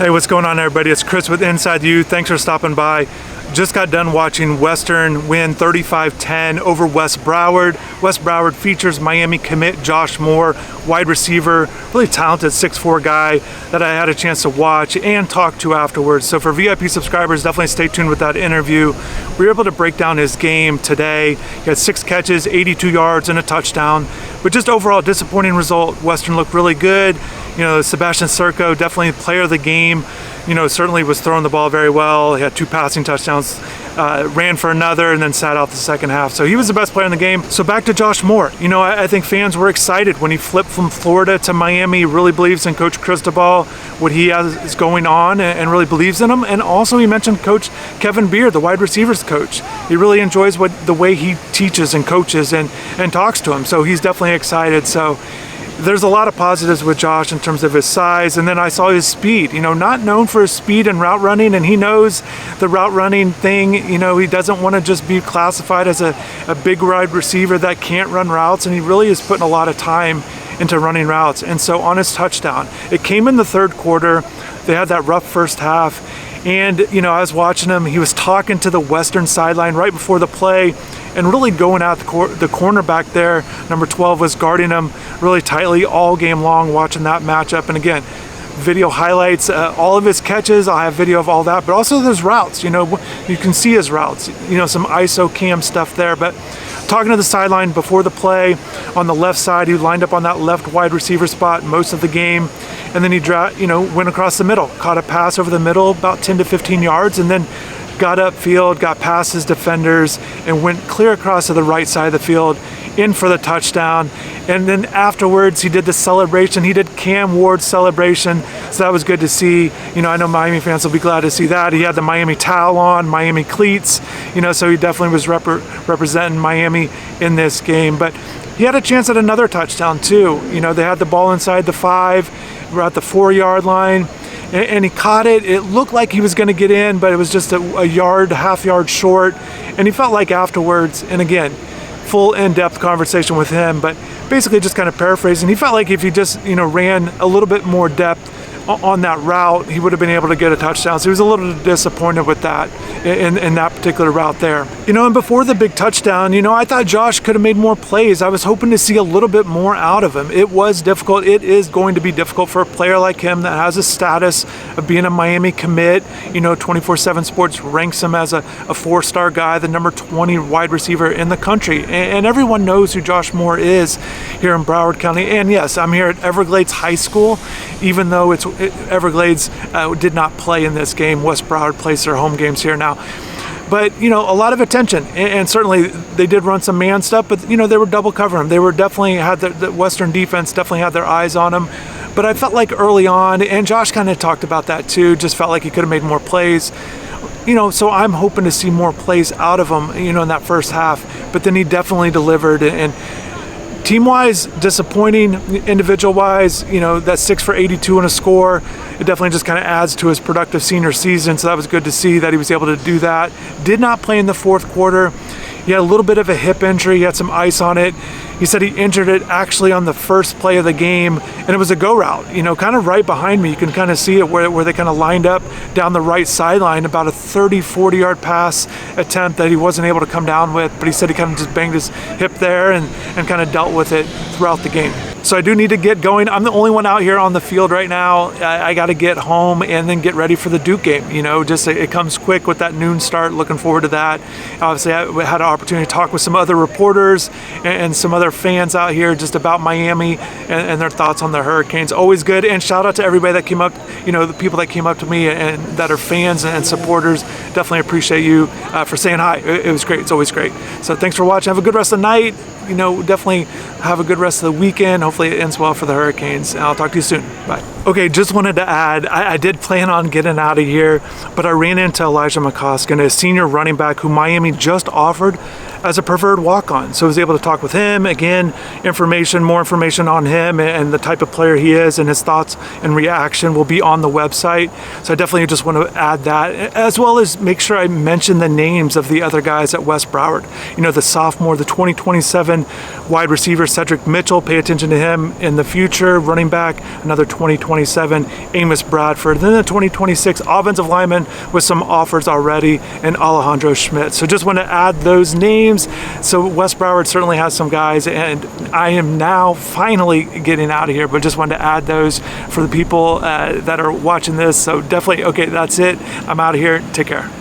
Hey, what's going on, everybody? It's Chris with InsideTheU. Thanks for stopping by. Just got done watching Western win 35-10 over West Broward. West Broward features Miami commit Josh Moore, wide receiver, really talented 6'4" guy that I had a chance to watch and talk to afterwards. So for VIP subscribers, definitely stay tuned with that interview. We were able to break down his game today. He had 6 catches, 82 yards, and a touchdown. But just overall disappointing result. Western looked really good. You know, Sebastian Serco, definitely player of the game. You know, certainly was throwing the ball very well. He had 2 passing touchdowns, ran for another, and then sat out the second half. So he was the best player in the game. So back to Josh Moore. You know, I think fans were excited when he flipped from Florida to Miami. He really believes in Coach Cristobal, what he has is going on, and really believes in him. And also he mentioned Coach Kevin Beard, the wide receivers coach. He really enjoys the way he teaches and coaches and talks to him. So he's definitely excited. So there's a lot of positives with Josh in terms of his size, and then I saw his speed. You know, not known for his speed and route running, and he knows the route running thing. You know, he doesn't want to just be classified as a big wide receiver that can't run routes, and he really is putting a lot of time into running routes. And so on his touchdown, it came in the third quarter. They had that rough first half, and you know, I was watching him. He was talking to the Western sideline right before the play, and really going at the cornerback there. Number 12 was guarding him really tightly all game long, watching that matchup. And again, video highlights all of his catches. I have video of all that, but also those routes. You know, you can see his routes. You know, some ISO cam stuff there. But talking to the sideline before the play, on the left side, he lined up on that left wide receiver spot most of the game, and then he went across the middle, caught a pass over the middle about 10 to 15 yards, and then got upfield, got past his defenders, and went clear across to the right side of the field in for the touchdown. And then afterwards, he did the celebration. He did Cam Ward's celebration, so that was good to see. You know, I know Miami fans will be glad to see that. He had the Miami towel on, Miami cleats, you know, so he definitely was representing Miami in this game. But he had a chance at another touchdown too. You know, they had the ball inside the 5, we're at the 4-yard line, and he caught it. It looked like he was going to get in, but it was just a half yard short. And he felt like afterwards, and again, full in-depth conversation with him, but basically just kind of paraphrasing, he felt like if he just, you know, ran a little bit more depth on that route, he would have been able to get a touchdown. So he was a little disappointed with that in that particular route there. You know, and before the big touchdown, you know, I thought Josh could have made more plays. I was hoping to see a little bit more out of him. It was difficult. It is going to be difficult for a player like him that has a status of being a Miami commit. You know, 24/7 Sports ranks him as a 4-star guy, the number 20 wide receiver in the country. And everyone knows who Josh Moore is here in Broward County. And yes, I'm here at Everglades High School, even though Everglades did not play in this game. West Broward plays their home games here now. But, you know, a lot of attention, and certainly they did run some man stuff, but, you know, they were double covering him. They were definitely had the Western defense definitely had their eyes on him. But I felt like early on, and Josh kind of talked about that too, just felt like he could have made more plays. You know, so I'm hoping to see more plays out of him, you know, in that first half. But then he definitely delivered, and team-wise, disappointing. Individual-wise, you know, that 6 for 82 and a score, it definitely just kind of adds to his productive senior season. So that was good to see that he was able to do that. Did not play in the fourth quarter. He had a little bit of a hip injury. He had some ice on it. He said he injured it actually on the first play of the game, and it was a go route, you know, kind of right behind me. You can kind of see it where they kind of lined up down the right sideline, about a 30-40 yard pass attempt that he wasn't able to come down with, but he said he kind of just banged his hip there and kind of dealt with it throughout the game. So I do need to get going. I'm the only one out here on the field right now. I got to get home and then get ready for the Duke game. You know, just it comes quick with that noon start. Looking forward to that. Obviously, I had an opportunity to talk with some other reporters and some other fans out here just about Miami and their thoughts on the Hurricanes. Always good. And shout out to everybody that came up, you know, the people that came up to me and that are fans and supporters. Definitely appreciate you for saying hi. It was great. It's always great. So thanks for watching. Have a good rest of the night. You know, definitely have a good rest of the weekend. Hopefully it ends well for the Hurricanes, and I'll talk to you soon. Bye. Okay, just wanted to add, I did plan on getting out of here, but I ran into Elijah McCoskey, a senior running back who Miami just offered as a preferred walk-on. So I was able to talk with him. Again, more information on him and the type of player he is, and his thoughts and reaction will be on the website. So I definitely just want to add that, as well as make sure I mention the names of the other guys at West Broward. You know, the sophomore, the 2027 wide receiver Cedric Mitchell, pay attention to him in the future. Running back, another 2027 Amos Bradford. Then the 2026 offensive lineman with some offers already, and Alejandro Schmidt. So just want to add those names. So West Broward certainly has some guys, and I am now finally getting out of here, but just wanted to add those for the people that are watching this. So definitely, okay, that's it. I'm out of here. Take care.